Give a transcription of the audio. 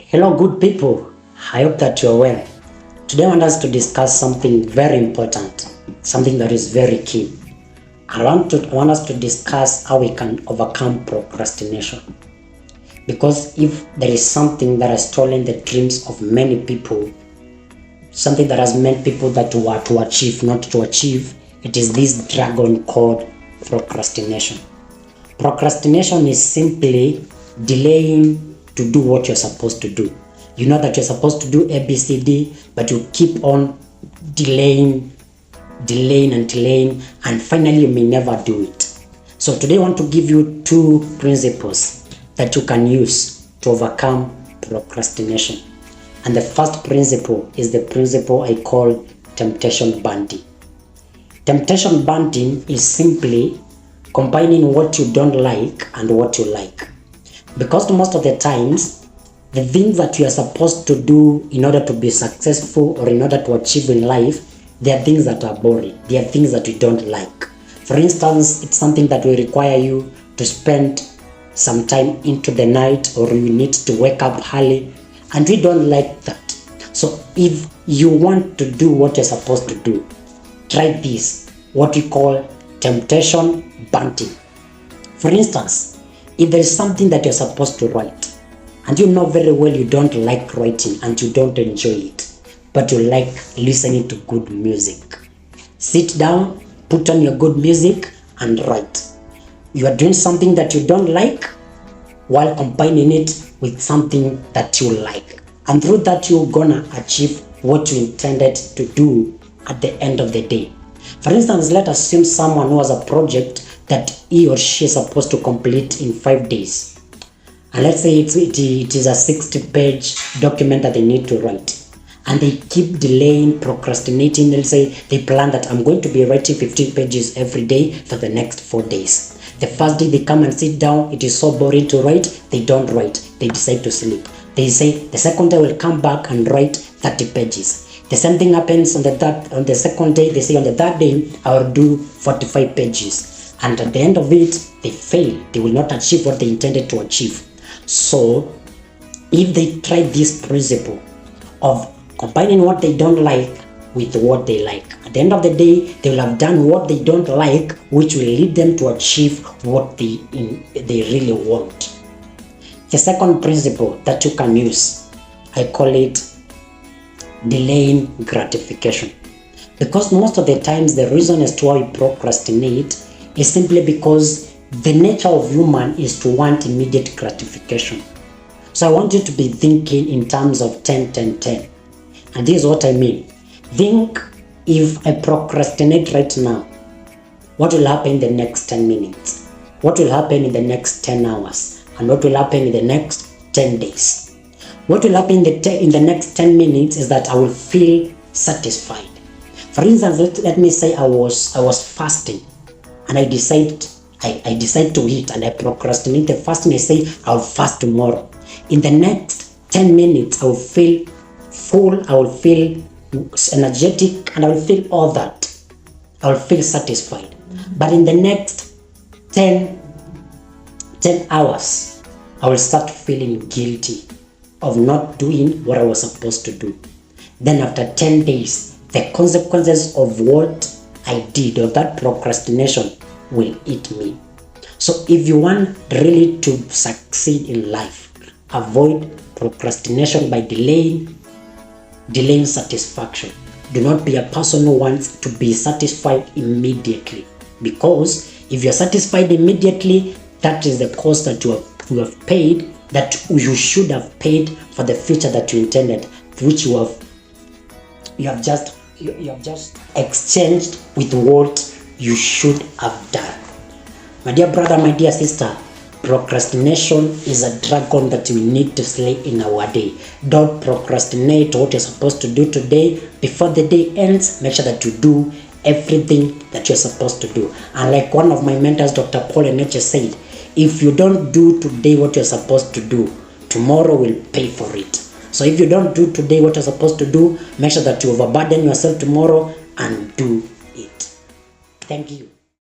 Hello, good people. I hope that you're well. Today I want us to discuss something very important, something that is very key. I want us to discuss how we can overcome procrastination. Because if there is something that has stolen the dreams of many people, something that has meant people that were to achieve, not to achieve, it is this dragon called procrastination. Procrastination is simply delaying to do what you're supposed to do. You know that you're supposed to do A, B, C, D, but you keep on delaying, and finally you may never do it. So today I want to give you two principles that you can use to overcome procrastination. And the first principle is the principle I call temptation bundling. Temptation bundling is simply combining what you don't like and what you like. Because most of the times, the things that you are supposed to do in order to be successful or in order to achieve in life, they are things that are boring. They are things that you don't like. For instance, it's something that will require you to spend some time into the night, or you need to wake up early, and we don't like that. So if you want to do what you're supposed to do, try this, what we call temptation bundling. For instance, if there is something that you're supposed to write, and you know very well you don't like writing and you don't enjoy it, but you like listening to good music, sit down, put on your good music and write. You are doing something that you don't like while combining it with something that you like. And through that, you're gonna achieve what you intended to do at the end of the day. For instance, let us assume someone who has a project that he or she is supposed to complete in 5 days. And let's say it is a 60-page document that they need to write. And they keep delaying, procrastinating. They'll say they plan that I'm going to be writing 15 pages every day for the next 4 days. The first day they come and sit down, it is so boring to write, they don't write. They decide to sleep. They say the second day will come back and write 30 pages. The same thing happens on the second day. They say on the third day, I will do 45 pages. And at the end of it, they fail. They will not achieve what they intended to achieve. So, if they try this principle of combining what they don't like with what they like, at the end of the day, they will have done what they don't like, which will lead them to achieve what they really want. The second principle that you can use, I call it delaying gratification. Because most of the times, the reason as to why we procrastinate is simply because the nature of human is to want immediate gratification. So I want you to be thinking in terms of 10, 10, 10. And this is what I mean. Think, if I procrastinate right now, what will happen in the next 10 minutes? What will happen in the next 10 hours? And what will happen in the next 10 days? What will happen in the next 10 minutes is that I will feel satisfied. For instance, let me say I was fasting, and I decide to eat, and I procrastinate the fasting. I say I'll fast tomorrow. In the next 10 minutes, I will feel full, I will feel energetic, and I will feel all that. I will feel satisfied. But in the next 10 hours, I will start feeling guilty of not doing what I was supposed to do. Then after 10 days, the consequences of what I did, or that procrastination, will eat me. So if you want really to succeed in life, avoid procrastination by delaying satisfaction. Do not be a person who wants to be satisfied immediately, because if you're satisfied immediately, that is the cost that you have paid, that you should have paid for the future that you intended, which you have just exchanged with what you should have done. My dear brother, my dear sister, procrastination is a dragon that we need to slay in our day. Don't procrastinate what you're supposed to do today. Before the day ends, make sure that you do everything that you're supposed to do. And like one of my mentors, Dr. Paul Eneche, said, if you don't do today what you're supposed to do, tomorrow will pay for it. So if you don't do today what you're supposed to do, make sure that you overburden yourself tomorrow and do it. Thank you.